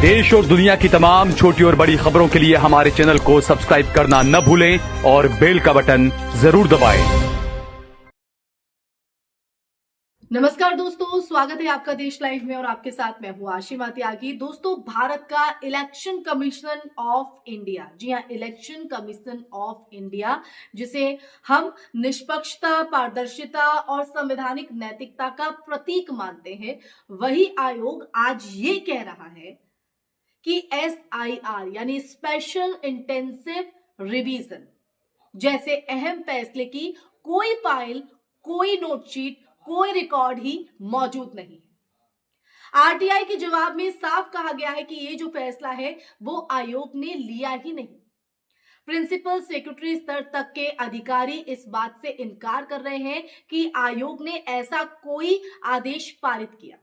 देश और दुनिया की तमाम छोटी और बड़ी खबरों के लिए हमारे चैनल को सब्सक्राइब करना न भूलें और बेल का बटन जरूर दबाएं। नमस्कार दोस्तों, स्वागत है आपका देश लाइव में और आपके साथ मैं हूं आशिमा त्यागी। दोस्तों, भारत का इलेक्शन कमीशन ऑफ इंडिया, जी हां, इलेक्शन कमीशन ऑफ इंडिया, जिसे हम निष्पक्षता, पारदर्शिता और संवैधानिक नैतिकता का प्रतीक मानते हैं, वही आयोग आज ये कह रहा है कि SIR यानी स्पेशल इंटेंसिव रिवीजन जैसे अहम फैसले की कोई फाइल, कोई नोटशीट, कोई रिकॉर्ड ही मौजूद नहीं है। RTI के जवाब में साफ कहा गया है कि ये जो फैसला है वो आयोग ने लिया ही नहीं। प्रिंसिपल सेक्रेटरी स्तर तक के अधिकारी इस बात से इनकार कर रहे हैं कि आयोग ने ऐसा कोई आदेश पारित किया।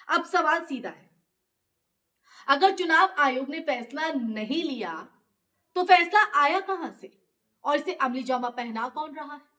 अब सवाल सीधा है, अगर चुनाव आयोग ने फैसला नहीं लिया तो फैसला आया कहां से और इसे अमली जामा पहना कौन रहा है?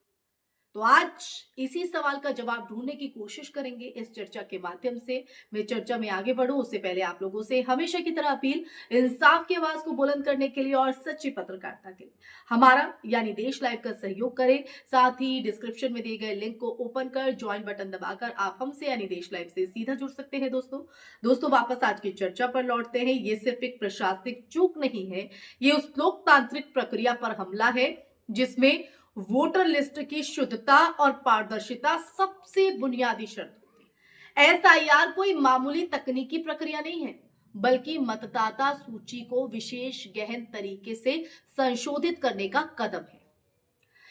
तो आज इसी सवाल का जवाब ढूंढने की कोशिश करेंगे इस चर्चा के माध्यम से। मैं चर्चा में आगे बढ़ूं उससे पहले आप लोगों से हमेशा की तरह अपील, इंसाफ की आवाज को बुलंद करने के लिए और सच्ची पत्रकारिता के लिए हमारा यानी देश लाइव का सहयोग करें। साथ ही डिस्क्रिप्शन में दिए गए लिंक को ओपन कर ज्वाइन बटन दबाकर आप हमसे यानी देश लाइव से सीधा जुड़ सकते हैं। दोस्तों वापस आज की चर्चा पर लौटते हैं। ये सिर्फ एक प्रशासनिक चूक नहीं है, ये उस लोकतांत्रिक प्रक्रिया पर हमला है जिसमें वोटर लिस्ट की शुद्धता और पारदर्शिता सबसे बुनियादी शर्त होती है। SIR कोई मामूली तकनीकी प्रक्रिया नहीं है, बल्कि मतदाता सूची को विशेष गहन तरीके से संशोधित करने का कदम है।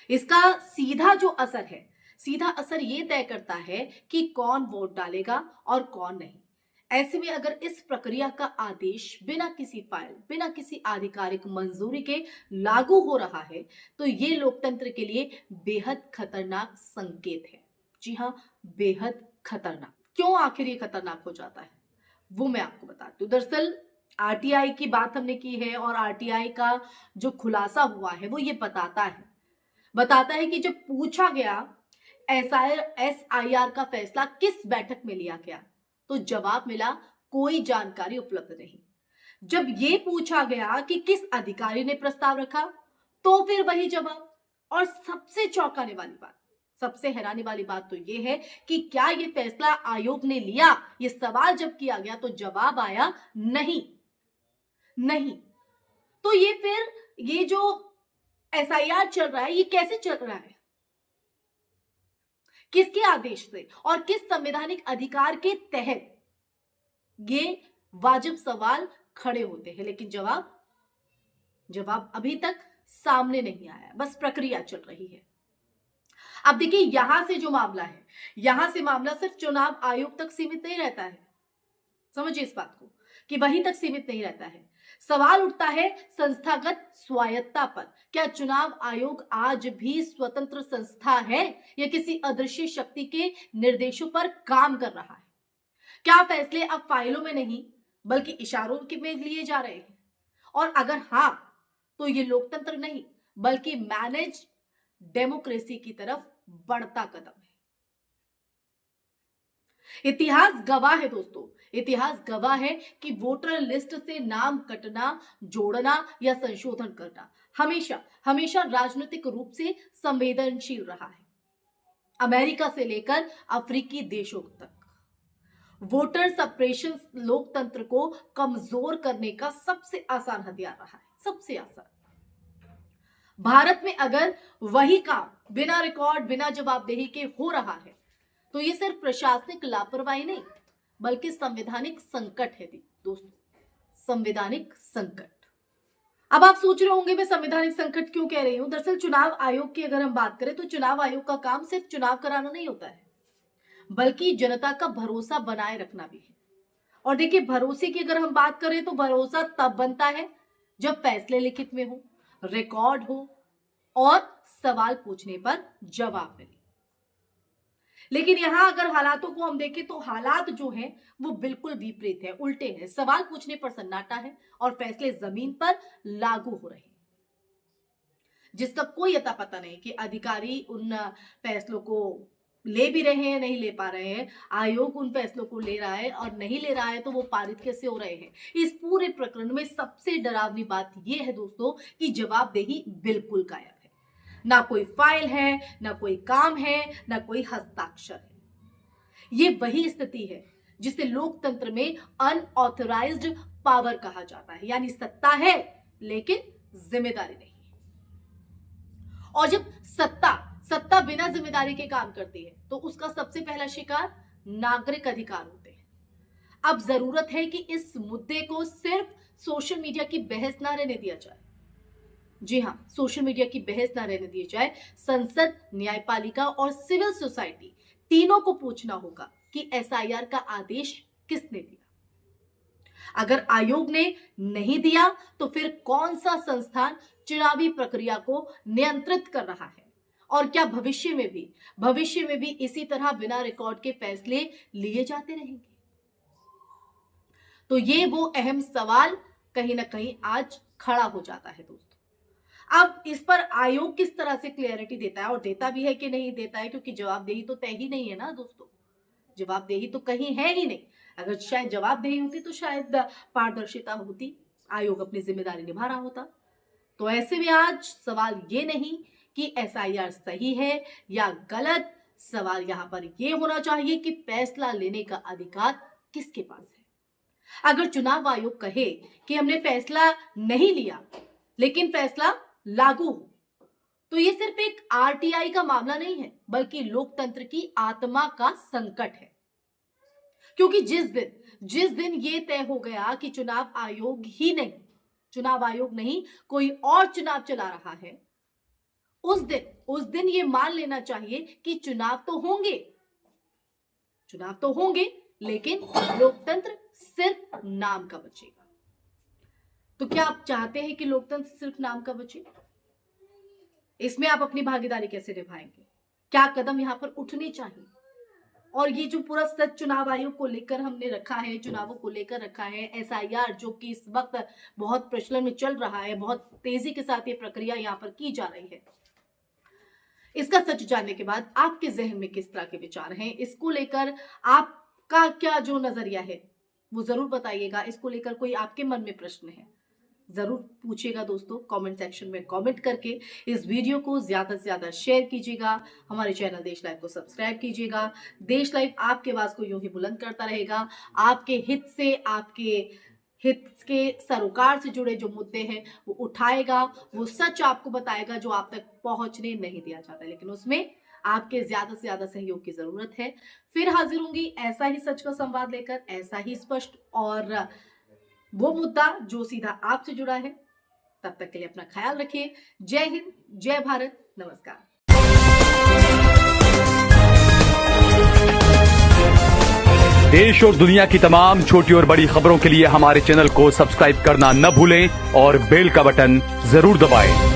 इसका सीधा असर ये तय करता है कि कौन वोट डालेगा और कौन नहीं। ऐसे में अगर इस प्रक्रिया का आदेश बिना किसी फाइल, बिना किसी आधिकारिक मंजूरी के लागू हो रहा है तो ये लोकतंत्र के लिए बेहद खतरनाक संकेत है। जी हां, बेहद खतरनाक। क्यों आखिर ये खतरनाक हो जाता है वो मैं आपको बताती हूँ। दरअसल RTI की बात हमने की है और RTI का जो खुलासा हुआ है वो ये बताता है कि जब पूछा गया SIR का फैसला किस बैठक में लिया गया तो जवाब मिला कोई जानकारी उपलब्ध नहीं। जब यह पूछा गया कि किस अधिकारी ने प्रस्ताव रखा तो फिर वही जवाब। और सबसे हैरानी वाली बात तो यह है कि क्या यह फैसला आयोग ने लिया, यह सवाल जब किया गया तो जवाब आया नहीं। तो ये जो SIR चल रहा है ये कैसे चल रहा है, किसके आदेश से और किस संवैधानिक अधिकार के तहत, ये वाजिब सवाल खड़े होते हैं। लेकिन जवाब अभी तक सामने नहीं आया, बस प्रक्रिया चल रही है। अब देखिए, यहां से मामला सिर्फ चुनाव आयोग तक सीमित नहीं रहता है। समझिए इस बात को कि वहीं तक सीमित नहीं रहता है। सवाल उठता है संस्थागत स्वायत्तता पर। क्या चुनाव आयोग आज भी स्वतंत्र संस्था है या किसी अदृश्य शक्ति के निर्देशों पर काम कर रहा है? क्या फैसले अब फाइलों में नहीं बल्कि इशारों में लिए जा रहे हैं? और अगर हां, तो ये लोकतंत्र नहीं बल्कि मैनेज डेमोक्रेसी की तरफ बढ़ता कदम है। इतिहास गवाह है कि वोटर लिस्ट से नाम कटना, जोड़ना या संशोधन करना हमेशा राजनीतिक रूप से संवेदनशील रहा है। अमेरिका से लेकर अफ्रीकी देशों तक वोटर सप्रेशन लोकतंत्र को कमजोर करने का सबसे आसान हथियार रहा है, सबसे आसान। भारत में अगर वही काम बिना रिकॉर्ड, बिना जवाबदेही के हो रहा है तो ये सिर्फ प्रशासनिक लापरवाही नहीं बल्कि संवैधानिक संकट है दोस्तों, संवैधानिक संकट। अब आप सोच रहे होंगे मैं संवैधानिक संकट क्यों कह रही हूं। दरअसल चुनाव आयोग की अगर हम बात करें तो चुनाव आयोग का काम सिर्फ चुनाव कराना नहीं होता है बल्कि जनता का भरोसा बनाए रखना भी है। और देखिए, भरोसे की अगर हम बात करें तो भरोसा तब बनता है जब फैसले लिखित में हो, रिकॉर्ड हो और सवाल पूछने पर जवाब मिले। लेकिन यहां अगर हालातों को हम देखें तो हालात जो हैं वो बिल्कुल विपरीत है, उल्टे हैं। सवाल पूछने पर सन्नाटा है और फैसले जमीन पर लागू हो रहे हैं, जिसका कोई अता पता नहीं कि अधिकारी उन फैसलों को ले भी रहे हैं, नहीं ले पा रहे हैं, आयोग उन फैसलों को ले रहा है और नहीं ले रहा है तो वो पारित कैसे हो रहे हैं। इस पूरे प्रकरण में सबसे डरावनी बात यह है दोस्तों कि जवाबदेही बिल्कुल गायब है। ना कोई फाइल है, ना कोई काम है, ना कोई हस्ताक्षर है। ये वही स्थिति है जिसे लोकतंत्र में अनऑथराइज्ड पावर कहा जाता है, यानी सत्ता है लेकिन जिम्मेदारी नहीं। और जब सत्ता बिना जिम्मेदारी के काम करती है तो उसका सबसे पहला शिकार नागरिक अधिकार होते हैं। अब जरूरत है कि इस मुद्दे को सिर्फ सोशल मीडिया की बहस ना रहने दिया जाए। जी हां, सोशल मीडिया की बहस ना रहने दी जाए। संसद, न्यायपालिका और सिविल सोसाइटी तीनों को पूछना होगा कि एसआईआर का आदेश किसने दिया। अगर आयोग ने नहीं दिया तो फिर कौन सा संस्थान चुनावी प्रक्रिया को नियंत्रित कर रहा है, और क्या भविष्य में भी इसी तरह बिना रिकॉर्ड के फैसले लिए जाते रहेंगे। तो ये वो अहम सवाल कहीं ना कहीं आज खड़ा हो जाता है दोस्तों। अब इस पर आयोग किस तरह से क्लियरिटी देता है, और देता भी है कि नहीं देता है, क्योंकि जवाबदेही तो तय ही नहीं है ना दोस्तों। जवाबदेही तो कहीं है ही नहीं। अगर शायद जवाबदेही होती तो शायद पारदर्शिता होती, आयोग अपनी जिम्मेदारी निभा रहा होता। तो ऐसे में आज सवाल ये नहीं कि एसआईआर सही है या गलत, सवाल यहां पर यह होना चाहिए कि फैसला लेने का अधिकार किसके पास है। अगर चुनाव आयोग कहे कि हमने फैसला नहीं लिया लेकिन फैसला लागू हो, तो ये सिर्फ एक आरटीआई का मामला नहीं है, बल्कि लोकतंत्र की आत्मा का संकट है। क्योंकि जिस दिन ये तय हो गया कि चुनाव आयोग नहीं कोई और चुनाव चला रहा है, उस दिन ये मान लेना चाहिए कि चुनाव तो होंगे लेकिन लोकतंत्र सिर्फ नाम का बचेगा। तो क्या आप चाहते हैं कि लोकतंत्र सिर्फ नाम का बचे? इसमें आप अपनी भागीदारी कैसे निभाएंगे? क्या कदम यहां पर उठने चाहिए? और ये जो पूरा सच चुनाव आयोग को लेकर हमने रखा है, चुनावों को लेकर रखा है, एसआईआर जो कि इस वक्त बहुत प्रचलन में चल रहा है, बहुत तेजी के साथ ये प्रक्रिया यहां पर की जा रही है, इसका सच जानने के बाद आपके जहन में किस तरह के विचार हैं, इसको लेकर आपका क्या जो नजरिया है वो जरूर बताइएगा। इसको लेकर कोई आपके मन में प्रश्न है जरूर पूछिएगा दोस्तों, कमेंट सेक्शन में कमेंट करके। इस वीडियो को ज्यादा से ज्यादा शेयर कीजिएगा। हमारे चैनल देश लाइव को सब्सक्राइब कीजिएगा। देश लाइव आपके आवाज को यूं ही बुलंद करता रहेगा। आपके हित से, आपके हित के सरोकार से जुड़े जो मुद्दे हैं वो उठाएगा, वो सच आपको बताएगा जो आप तक पहुंचने नहीं दिया जाता, लेकिन उसमें आपके ज्यादा से ज्यादा सहयोग की जरूरत है। फिर हाजिर होंगी ऐसा ही सच का संवाद लेकर, ऐसा ही स्पष्ट और वो मुद्दा जो सीधा आपसे जुड़ा है। तब तक के लिए अपना ख्याल रखिए। जय हिंद, जय भारत, नमस्कार। देश और दुनिया की तमाम छोटी और बड़ी खबरों के लिए हमारे चैनल को सब्सक्राइब करना न भूलें और बेल का बटन जरूर दबाएं।